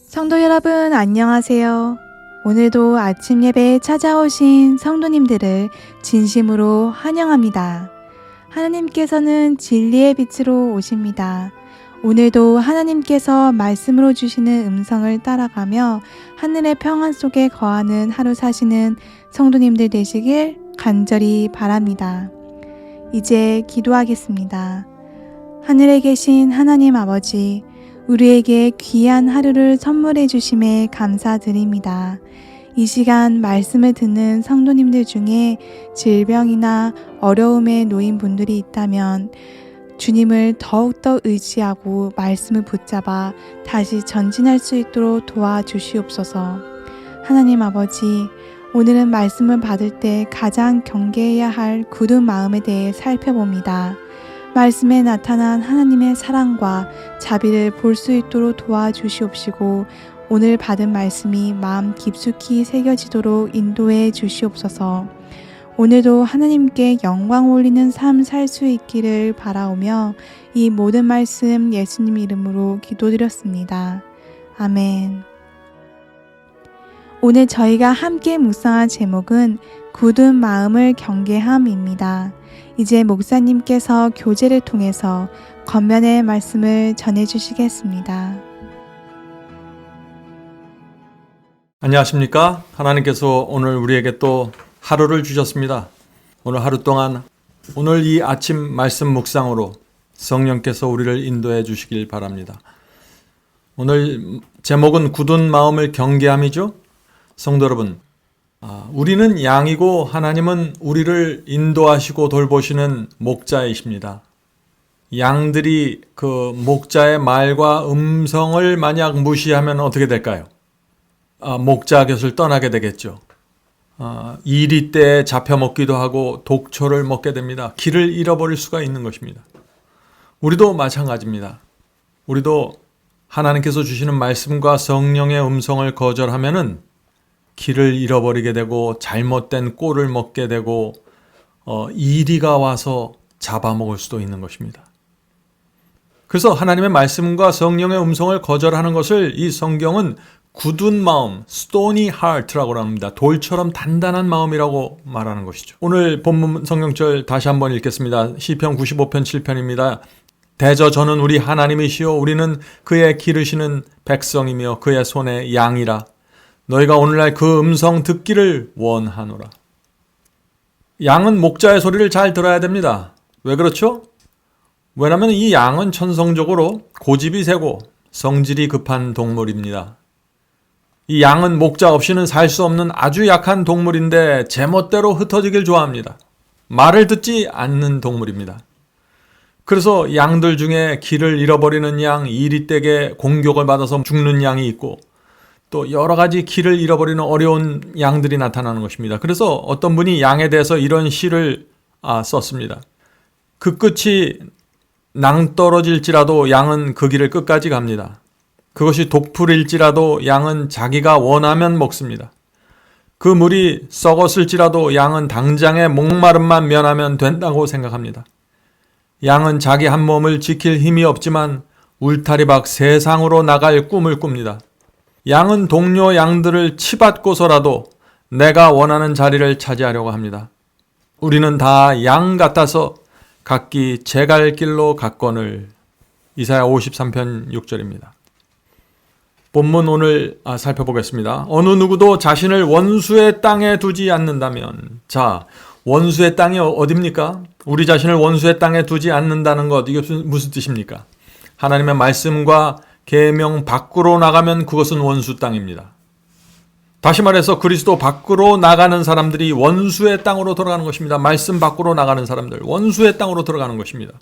성도 여러분 안녕하세요. 오늘도 아침 예배에 찾아오신 성도님들을 진심으로 환영합니다. 하나님께서는 진리의 빛으로 오십니다. 오늘도 하나님께서 말씀으로 주시는 음성을 따라가며 하늘의 평안 속에 거하는 하루 사시는 성도님들 되시길 간절히 바랍니다. 이제 기도하겠습니다. 하늘에 계신 하나님 아버지, 우리에게 귀한 하루를 선물해 주심에 감사드립니다. 이 시간 말씀을 듣는 성도님들 중에 질병이나 어려움에 놓인 분들이 있다면 주님을 더욱더 의지하고 말씀을 붙잡아 다시 전진할 수 있도록 도와주시옵소서. 하나님 아버지, 오늘은 말씀을 받을 때 가장 경계해야 할 굳은 마음에 대해 살펴봅니다. 말씀에 나타난 하나님의 사랑과 자비를 볼 수 있도록 도와주시옵시고 오늘 받은 말씀이 마음 깊숙이 새겨지도록 인도해 주시옵소서. 오늘도 하나님께 영광 올리는 삶 살 수 있기를 바라오며 이 모든 말씀 예수님 이름으로 기도드렸습니다. 아멘. 오늘 저희가 함께 묵상할 제목은 굳은 마음을 경계함입니다. 이제 목사님께서 교제를 통해서 권면의 말씀을 전해주시겠습니다. 안녕하십니까? 하나님께서 오늘 우리에게 또 하루를 주셨습니다. 오늘 하루 동안 오늘 이 아침 말씀 묵상으로 성령께서 우리를 인도해 주시길 바랍니다. 오늘 제목은 굳은 마음을 경계함이죠. 성도 여러분, 우리는 양이고 하나님은 우리를 인도하시고 돌보시는 목자이십니다. 양들이 그 목자의 말과 음성을 만약 무시하면 어떻게 될까요? 목자 곁을 떠나게 되겠죠. 이리 때에 잡혀먹기도 하고 독초를 먹게 됩니다. 길을 잃어버릴 수가 있는 것입니다. 우리도 마찬가지입니다. 우리도 하나님께서 주시는 말씀과 성령의 음성을 거절하면은 길을 잃어버리게 되고 잘못된 꼴을 먹게 되고 이리가 와서 잡아먹을 수도 있는 것입니다. 그래서 하나님의 말씀과 성령의 음성을 거절하는 것을 이 성경은 굳은 마음, stony heart라고 합니다. 돌처럼 단단한 마음이라고 말하는 것이죠. 오늘 본문 성경절 다시 한번 읽겠습니다. 시편 95편 7편입니다. 대저 저는 우리 하나님이시요 우리는 그의 기르시는 백성이며 그의 손의 양이라. 너희가 오늘날 그 음성 듣기를 원하노라. 양은 목자의 소리를 잘 들어야 됩니다. 왜 그렇죠? 왜냐하면 이 양은 천성적으로 고집이 세고 성질이 급한 동물입니다. 이 양은 목자 없이는 살 수 없는 아주 약한 동물인데 제멋대로 흩어지길 좋아합니다. 말을 듣지 않는 동물입니다. 그래서 양들 중에 길을 잃어버리는 양, 이리떼게 공격을 받아서 죽는 양이 있고 또 여러 가지 길을 잃어버리는 어려운 양들이 나타나는 것입니다. 그래서 어떤 분이 양에 대해서 이런 시를 썼습니다. 그 끝이 낭떠러질지라도 양은 그 길을 끝까지 갑니다. 그것이 독풀일지라도 양은 자기가 원하면 먹습니다. 그 물이 썩었을지라도 양은 당장의 목마름만 면하면 된다고 생각합니다. 양은 자기 한 몸을 지킬 힘이 없지만 울타리 밖 세상으로 나갈 꿈을 꿉니다. 양은 동료 양들을 치받고서라도 내가 원하는 자리를 차지하려고 합니다. 우리는 다 양 같아서 각기 제 갈 길로 갔거늘. 이사야 53편 6절입니다. 본문 오늘 살펴보겠습니다. 어느 누구도 자신을 원수의 땅에 두지 않는다면, 자, 원수의 땅이 어디입니까? 우리 자신을 원수의 땅에 두지 않는다는 것, 이게 무슨 뜻입니까? 하나님의 말씀과 계명 밖으로 나가면 그것은 원수 땅입니다. 다시 말해서 그리스도 밖으로 나가는 사람들이 원수의 땅으로 들어가는 것입니다. 말씀 밖으로 나가는 사람들, 원수의 땅으로 들어가는 것입니다.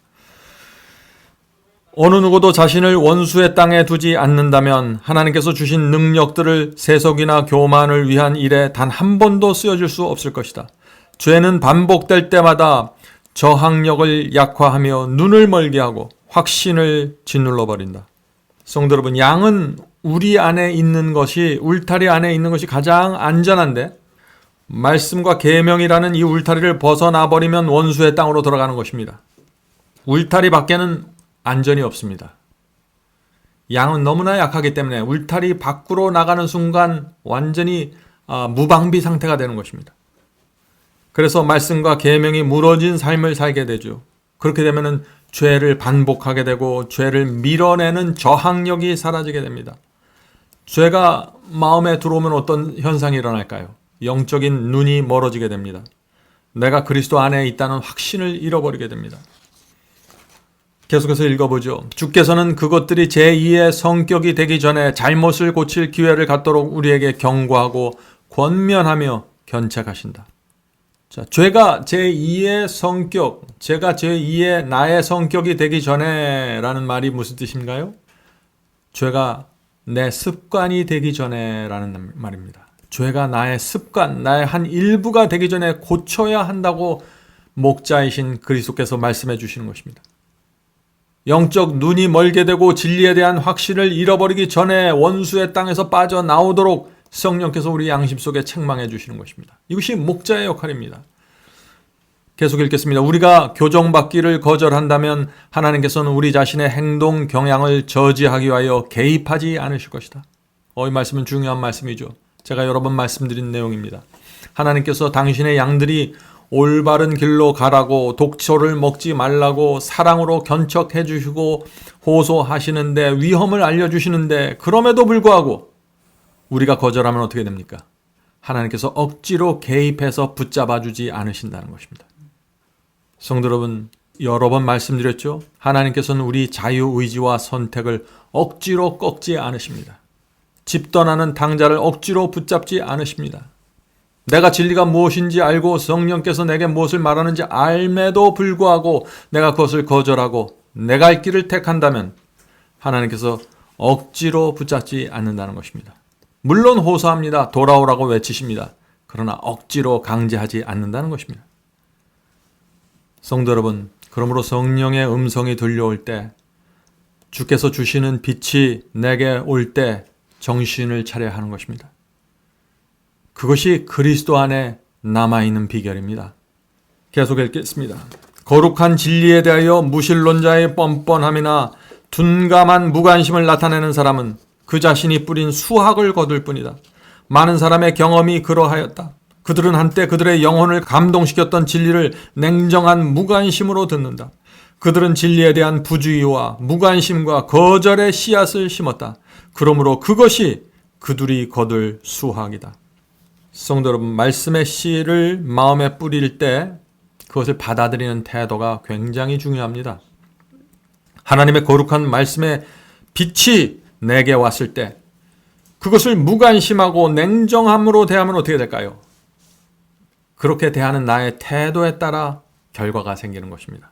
어느 누구도 자신을 원수의 땅에 두지 않는다면 하나님께서 주신 능력들을 세속이나 교만을 위한 일에 단 한 번도 쓰여질 수 없을 것이다. 죄는 반복될 때마다 저항력을 약화하며 눈을 멀게 하고 확신을 짓눌러 버린다. 성도 여러분, 양은 우리 안에 있는 것이, 울타리 안에 있는 것이 가장 안전한데 말씀과 계명이라는 이 울타리를 벗어나 버리면 원수의 땅으로 들어가는 것입니다. 울타리 밖에는 안전이 없습니다. 양은 너무나 약하기 때문에 울타리 밖으로 나가는 순간 완전히 무방비 상태가 되는 것입니다. 그래서 말씀과 계명이 무너진 삶을 살게 되죠. 그렇게 되면은 죄를 반복하게 되고 죄를 밀어내는 저항력이 사라지게 됩니다. 죄가 마음에 들어오면 어떤 현상이 일어날까요? 영적인 눈이 멀어지게 됩니다. 내가 그리스도 안에 있다는 확신을 잃어버리게 됩니다. 계속해서 읽어보죠. 주께서는 그것들이 제2의 성격이 되기 전에 잘못을 고칠 기회를 갖도록 우리에게 경고하고 권면하며 견책하신다. 자, 죄가 제2의 성격, 제가 제2의 나의 성격이 되기 전에 라는 말이 무슨 뜻인가요? 죄가 내 습관이 되기 전에 라는 말입니다. 죄가 나의 습관, 나의 한 일부가 되기 전에 고쳐야 한다고 목자이신 그리스도께서 말씀해 주시는 것입니다. 영적 눈이 멀게 되고 진리에 대한 확신을 잃어버리기 전에 원수의 땅에서 빠져나오도록 성령께서 우리 양심 속에 책망해 주시는 것입니다. 이것이 목자의 역할입니다. 계속 읽겠습니다. 우리가 교정받기를 거절한다면 하나님께서는 우리 자신의 행동 경향을 저지하기 위하여 개입하지 않으실 것이다. 이 말씀은 중요한 말씀이죠. 제가 여러 번 말씀드린 내용입니다. 하나님께서 당신의 양들이 올바른 길로 가라고 독초를 먹지 말라고 사랑으로 견척해 주시고 호소하시는데 위험을 알려주시는데 그럼에도 불구하고 우리가 거절하면 어떻게 됩니까? 하나님께서 억지로 개입해서 붙잡아 주지 않으신다는 것입니다. 성도 여러분, 여러 번 말씀드렸죠? 하나님께서는 우리 자유의지와 선택을 억지로 꺾지 않으십니다. 집 떠나는 당자를 억지로 붙잡지 않으십니다. 내가 진리가 무엇인지 알고 성령께서 내게 무엇을 말하는지 알매도 불구하고 내가 그것을 거절하고 내 갈 길을 택한다면 하나님께서 억지로 붙잡지 않는다는 것입니다. 물론 호소합니다. 돌아오라고 외치십니다. 그러나 억지로 강제하지 않는다는 것입니다. 성도 여러분, 그러므로 성령의 음성이 들려올 때, 주께서 주시는 빛이 내게 올 때 정신을 차려야 하는 것입니다. 그것이 그리스도 안에 남아있는 비결입니다. 계속 읽겠습니다. 거룩한 진리에 대하여 무신론자의 뻔뻔함이나 둔감한 무관심을 나타내는 사람은 그 자신이 뿌린 수학을 거둘 뿐이다. 많은 사람의 경험이 그러하였다. 그들은 한때 그들의 영혼을 감동시켰던 진리를 냉정한 무관심으로 듣는다. 그들은 진리에 대한 부주의와 무관심과 거절의 씨앗을 심었다. 그러므로 그것이 그들이 거둘 수학이다. 성도 여러분, 말씀의 씨를 마음에 뿌릴 때 그것을 받아들이는 태도가 굉장히 중요합니다. 하나님의 거룩한 말씀의 빛이 내게 왔을 때 그것을 무관심하고 냉정함으로 대하면 어떻게 될까요? 그렇게 대하는 나의 태도에 따라 결과가 생기는 것입니다.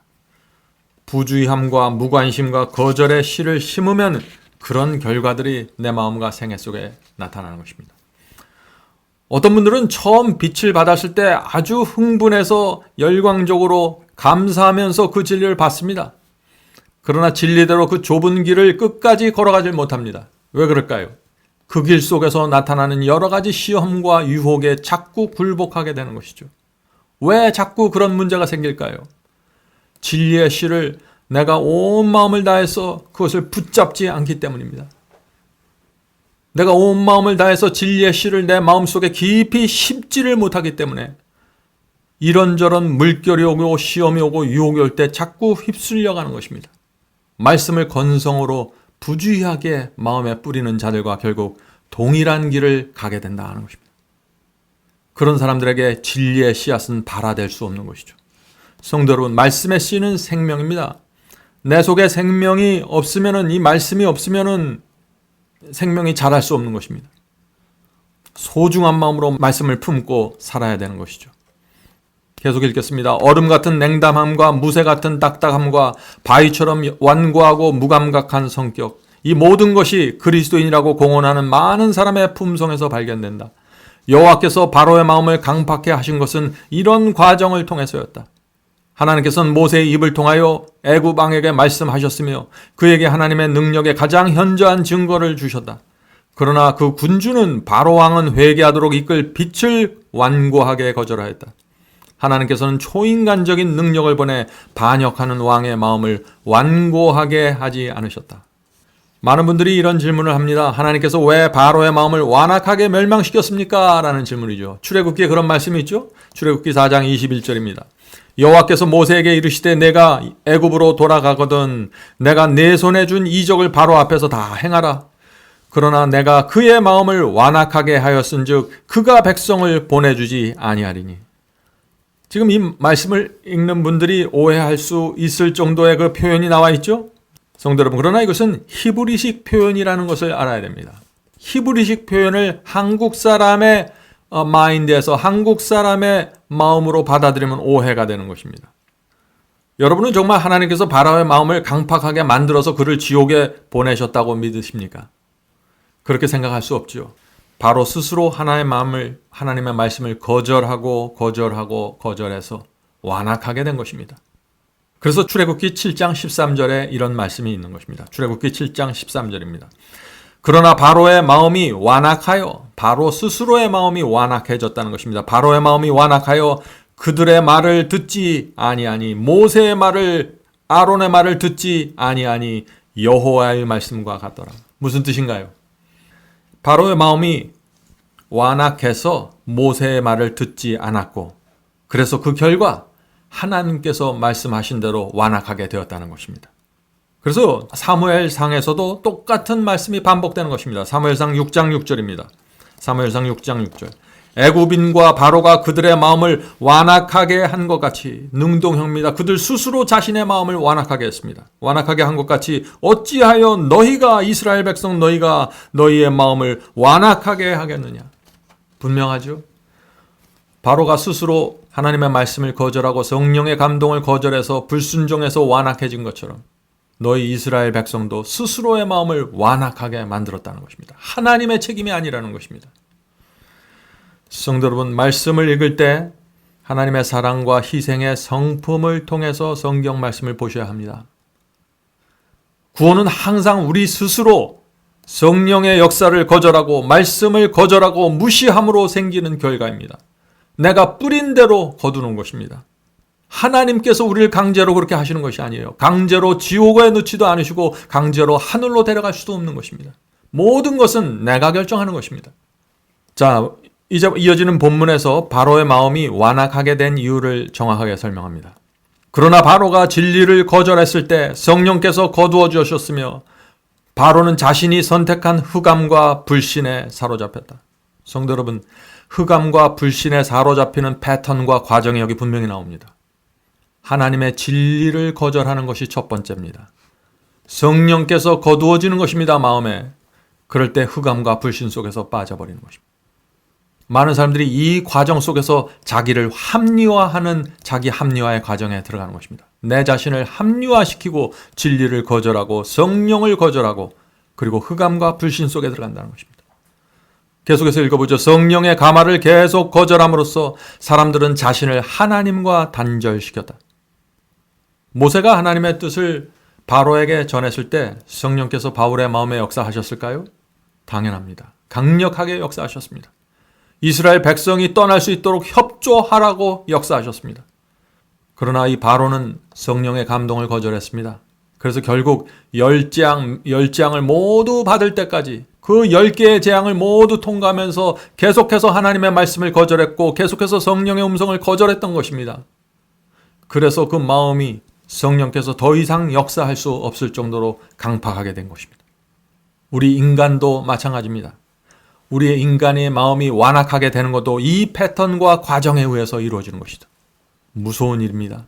부주의함과 무관심과 거절의 씨를 심으면 그런 결과들이 내 마음과 생애 속에 나타나는 것입니다. 어떤 분들은 처음 빛을 받았을 때 아주 흥분해서 열광적으로 감사하면서 그 진리를 받습니다. 그러나 진리대로 그 좁은 길을 끝까지 걸어가지 못합니다. 왜 그럴까요? 그 길 속에서 나타나는 여러 가지 시험과 유혹에 자꾸 굴복하게 되는 것이죠. 왜 자꾸 그런 문제가 생길까요? 진리의 씨를 내가 온 마음을 다해서 그것을 붙잡지 않기 때문입니다. 내가 온 마음을 다해서 진리의 씨를 내 마음속에 깊이 심지를 못하기 때문에 이런저런 물결이 오고 시험이 오고 유혹이 올 때 자꾸 휩쓸려가는 것입니다. 말씀을 건성으로 부주의하게 마음에 뿌리는 자들과 결국 동일한 길을 가게 된다 하는 것입니다. 그런 사람들에게 진리의 씨앗은 발화될 수 없는 것이죠. 성도 여러분, 말씀의 씨는 생명입니다. 내 속에 생명이 없으면은, 이 말씀이 없으면은 생명이 자랄 수 없는 것입니다. 소중한 마음으로 말씀을 품고 살아야 되는 것이죠. 계속 읽겠습니다. 얼음 같은 냉담함과 무쇠 같은 딱딱함과 바위처럼 완고하고 무감각한 성격, 이 모든 것이 그리스도인이라고 공언하는 많은 사람의 품성에서 발견된다. 여호와께서 바로의 마음을 강팍해 하신 것은 이런 과정을 통해서였다. 하나님께서는 모세의 입을 통하여 애굽 왕에게 말씀하셨으며 그에게 하나님의 능력의 가장 현저한 증거를 주셨다. 그러나 그 군주는 바로 왕은 회개하도록 이끌 빛을 완고하게 거절하였다. 하나님께서는 초인간적인 능력을 보내 반역하는 왕의 마음을 완고하게 하지 않으셨다. 많은 분들이 이런 질문을 합니다. 하나님께서 왜 바로의 마음을 완악하게 멸망시켰습니까? 라는 질문이죠. 출애굽기에 그런 말씀이 있죠. 출애굽기 4장 21절입니다. 여호와께서 모세에게 이르시되 내가 애굽으로 돌아가거든 내가 내 손에 준 이적을 바로 앞에서 다 행하라. 그러나 내가 그의 마음을 완악하게 하였은즉 그가 백성을 보내주지 아니하리니. 지금 이 말씀을 읽는 분들이 오해할 수 있을 정도의 그 표현이 나와 있죠. 성도 여러분, 그러나 이것은 히브리식 표현이라는 것을 알아야 됩니다. 히브리식 표현을 한국 사람의 마인드에서 한국 사람의 마음으로 받아들이면 오해가 되는 것입니다. 여러분은 정말 하나님께서 바로의 마음을 강팍하게 만들어서 그를 지옥에 보내셨다고 믿으십니까? 그렇게 생각할 수 없죠. 바로 스스로 하나님의 말씀을 거절해서 완악하게 된 것입니다. 그래서 출애굽기 7장 13절에 이런 말씀이 있는 것입니다. 출애굽기 7장 13절입니다. 그러나 바로의 마음이 완악하여, 바로 스스로의 마음이 완악해졌다는 것입니다. 바로의 마음이 완악하여 그들의 말을 듣지 아니하니, 모세의 말을, 아론의 말을 듣지 아니하니 여호와의 말씀과 같더라. 무슨 뜻인가요? 바로의 마음이 완악해서 모세의 말을 듣지 않았고, 그래서 그 결과 하나님께서 말씀하신 대로 완악하게 되었다는 것입니다. 그래서 사무엘상에서도 똑같은 말씀이 반복되는 것입니다. 사무엘상 6장 6절입니다. 사무엘상 6장 6절. 애굽인과 바로가 그들의 마음을 완악하게 한 것 같이, 능동형입니다. 그들 스스로 자신의 마음을 완악하게 했습니다. 완악하게 한 것 같이 어찌하여 너희가, 이스라엘 백성 너희가 너희의 마음을 완악하게 하겠느냐. 분명하죠. 바로가 스스로 하나님의 말씀을 거절하고 성령의 감동을 거절해서 불순종해서 완악해진 것처럼 너희 이스라엘 백성도 스스로의 마음을 완악하게 만들었다는 것입니다. 하나님의 책임이 아니라는 것입니다. 성도 여러분, 말씀을 읽을 때 하나님의 사랑과 희생의 성품을 통해서 성경 말씀을 보셔야 합니다. 구원은 항상 우리 스스로 성령의 역사를 거절하고 말씀을 거절하고 무시함으로 생기는 결과입니다. 내가 뿌린 대로 거두는 것입니다. 하나님께서 우리를 강제로 그렇게 하시는 것이 아니에요. 강제로 지옥에 넣지도 않으시고 강제로 하늘로 데려갈 수도 없는 것입니다. 모든 것은 내가 결정하는 것입니다. 자, 이제 이어지는 본문에서 바로의 마음이 완악하게 된 이유를 정확하게 설명합니다. 그러나 바로가 진리를 거절했을 때 성령께서 거두어 주셨으며 바로는 자신이 선택한 흑암과 불신에 사로잡혔다. 성도 여러분, 흑암과 불신에 사로잡히는 패턴과 과정이 여기 분명히 나옵니다. 하나님의 진리를 거절하는 것이 첫 번째입니다. 성령께서 거두어지는 것입니다, 마음에. 그럴 때 흑암과 불신 속에서 빠져버리는 것입니다. 많은 사람들이 이 과정 속에서 자기를 합리화하는 자기 합리화의 과정에 들어가는 것입니다. 내 자신을 합리화시키고 진리를 거절하고 성령을 거절하고 그리고 흑암과 불신 속에 들어간다는 것입니다. 계속해서 읽어보죠. 성령의 감화를 계속 거절함으로써 사람들은 자신을 하나님과 단절시켰다. 모세가 하나님의 뜻을 바로에게 전했을 때 성령께서 바울의 마음에 역사하셨을까요? 당연합니다. 강력하게 역사하셨습니다. 이스라엘 백성이 떠날 수 있도록 협조하라고 역사하셨습니다. 그러나 이 바로는 성령의 감동을 거절했습니다. 그래서 결국 10재앙을 모두 받을 때까지 그 10개의 재앙을 모두 통과하면서 계속해서 하나님의 말씀을 거절했고 계속해서 성령의 음성을 거절했던 것입니다. 그래서 그 마음이 성령께서 더 이상 역사할 수 없을 정도로 강팍하게 된 것입니다. 우리 인간도 마찬가지입니다. 우리의 인간의 마음이 완악하게 되는 것도 이 패턴과 과정에 의해서 이루어지는 것이다. 무서운 일입니다.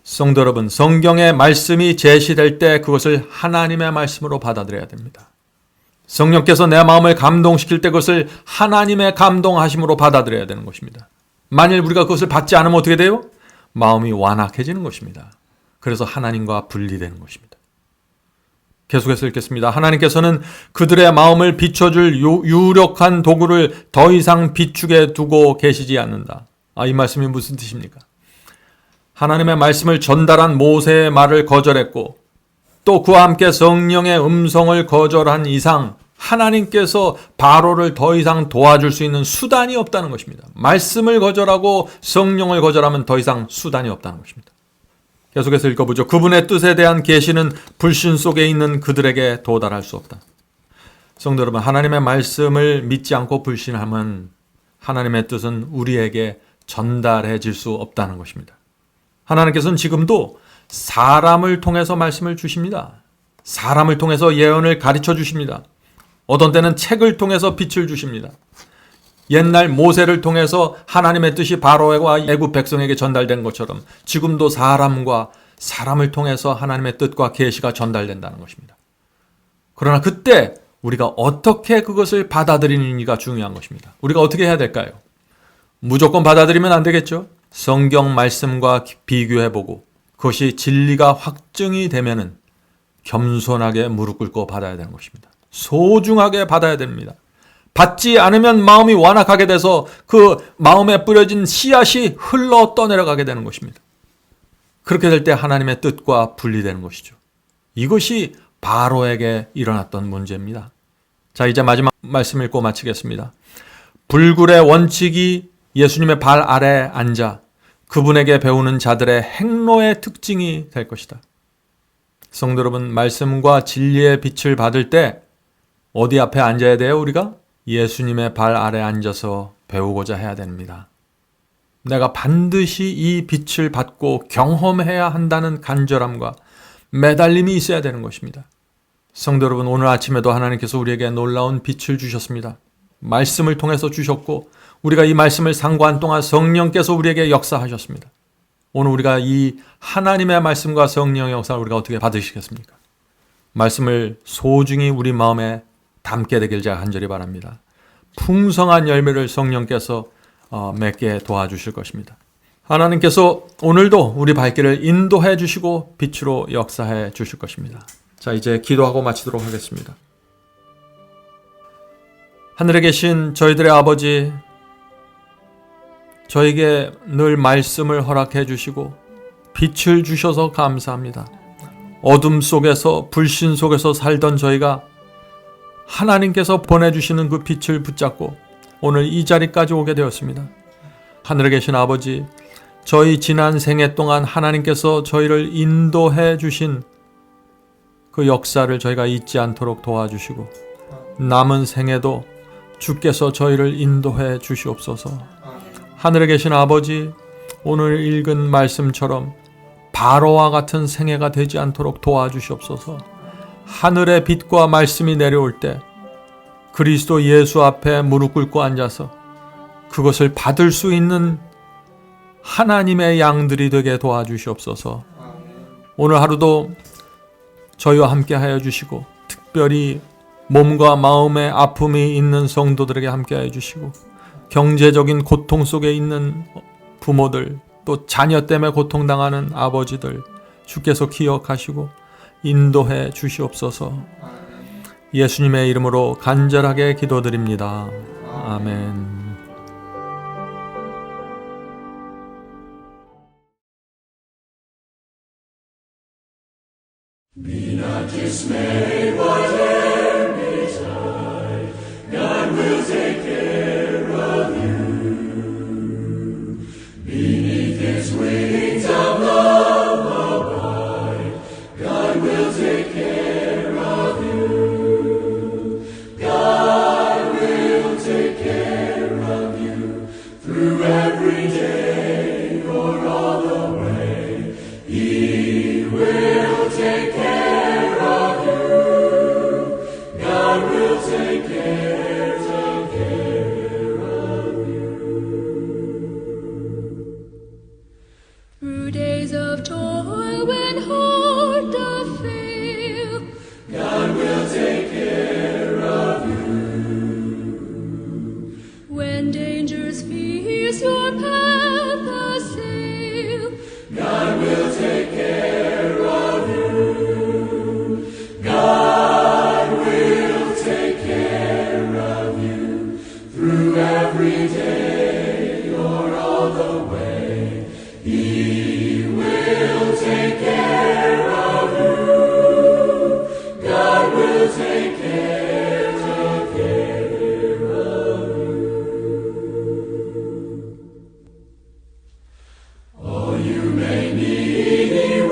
성도 여러분, 성경의 말씀이 제시될 때 그것을 하나님의 말씀으로 받아들여야 됩니다. 성령께서 내 마음을 감동시킬 때 그것을 하나님의 감동하심으로 받아들여야 되는 것입니다. 만일 우리가 그것을 받지 않으면 어떻게 돼요? 마음이 완악해지는 것입니다. 그래서 하나님과 분리되는 것입니다. 계속해서 읽겠습니다. 하나님께서는 그들의 마음을 비춰줄 유력한 도구를 더 이상 비추게 두고 계시지 않는다. 이 말씀이 무슨 뜻입니까? 하나님의 말씀을 전달한 모세의 말을 거절했고 또 그와 함께 성령의 음성을 거절한 이상 하나님께서 바로를 더 이상 도와줄 수 있는 수단이 없다는 것입니다. 말씀을 거절하고 성령을 거절하면 더 이상 수단이 없다는 것입니다. 계속해서 읽어보죠. 그분의 뜻에 대한 계시는 불신 속에 있는 그들에게 도달할 수 없다. 성도 여러분, 하나님의 말씀을 믿지 않고 불신하면 하나님의 뜻은 우리에게 전달해질 수 없다는 것입니다. 하나님께서는 지금도 사람을 통해서 말씀을 주십니다. 사람을 통해서 예언을 가르쳐 주십니다. 어떤 때는 책을 통해서 빛을 주십니다. 옛날 모세를 통해서 하나님의 뜻이 바로와 애굽 백성에게 전달된 것처럼 지금도 사람과 사람을 통해서 하나님의 뜻과 계시가 전달된다는 것입니다. 그러나 그때 우리가 어떻게 그것을 받아들이는지가 중요한 것입니다. 우리가 어떻게 해야 될까요? 무조건 받아들이면 안 되겠죠? 성경 말씀과 비교해보고 그것이 진리가 확증이 되면은 겸손하게 무릎 꿇고 받아야 되는 것입니다. 소중하게 받아야 됩니다. 받지 않으면 마음이 완악하게 돼서 그 마음에 뿌려진 씨앗이 흘러 떠내려가게 되는 것입니다. 그렇게 될 때 하나님의 뜻과 분리되는 것이죠. 이것이 바로에게 일어났던 문제입니다. 자, 이제 마지막 말씀 읽고 마치겠습니다. 불굴의 원칙이 예수님의 발 아래에 앉아 그분에게 배우는 자들의 행로의 특징이 될 것이다. 성도 여러분, 말씀과 진리의 빛을 받을 때 어디 앞에 앉아야 돼요, 우리가? 예수님의 발 아래 앉아서 배우고자 해야 됩니다. 내가 반드시 이 빛을 받고 경험해야 한다는 간절함과 매달림이 있어야 되는 것입니다. 성도 여러분, 오늘 아침에도 하나님께서 우리에게 놀라운 빛을 주셨습니다. 말씀을 통해서 주셨고 우리가 이 말씀을 상고한 동안 성령께서 우리에게 역사하셨습니다. 오늘 우리가 이 하나님의 말씀과 성령의 역사를 우리가 어떻게 받으시겠습니까? 말씀을 소중히 우리 마음에 담게 되길 제가 간절히 바랍니다. 풍성한 열매를 성령께서 맺게 도와주실 것입니다. 하나님께서 오늘도 우리 발길을 인도해 주시고 빛으로 역사해 주실 것입니다. 자, 이제 기도하고 마치도록 하겠습니다. 하늘에 계신 저희들의 아버지, 저에게 늘 말씀을 허락해 주시고 빛을 주셔서 감사합니다. 어둠 속에서 불신 속에서 살던 저희가 하나님께서 보내주시는 그 빛을 붙잡고 오늘 이 자리까지 오게 되었습니다. 하늘에 계신 아버지, 저희 지난 생애 동안 하나님께서 저희를 인도해 주신 그 역사를 저희가 잊지 않도록 도와주시고 남은 생에도 주께서 저희를 인도해 주시옵소서. 하늘에 계신 아버지, 오늘 읽은 말씀처럼 바로와 같은 생애가 되지 않도록 도와주시옵소서. 하늘의 빛과 말씀이 내려올 때 그리스도 예수 앞에 무릎 꿇고 앉아서 그것을 받을 수 있는 하나님의 양들이 되게 도와주시옵소서. 오늘 하루도 저희와 함께 하여 주시고 특별히 몸과 마음의 아픔이 있는 성도들에게 함께 하여 주시고 경제적인 고통 속에 있는 부모들, 또 자녀 때문에 고통당하는 아버지들 주께서 기억하시고 인도해 주시옵소서. 예수님의 이름으로 간절하게 기도드립니다. 아멘. Be not dismayed, whatever betide, God will take care of you. Beneath His wings of love abide, God will take care of you. God will take care of you through every day or all the way. He will take care. Take care of you. Through days of toil when heart doth fail, God will take care of you. When dangers fierce your path assail, God will take care of you. God will take care of you through every day or all the way. He will take care of you. God will take care of you. All you may need, He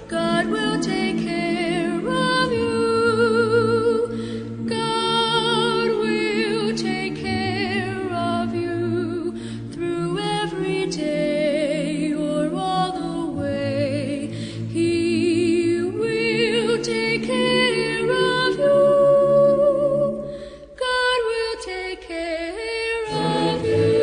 God will take care of you. God will take care of you through every day or all the way. He will take care of you. God will take care of you.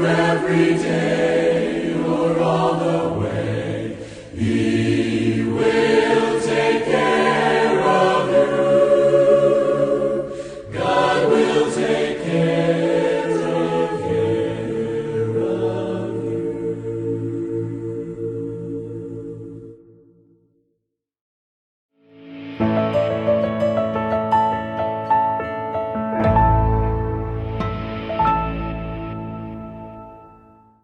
Every day.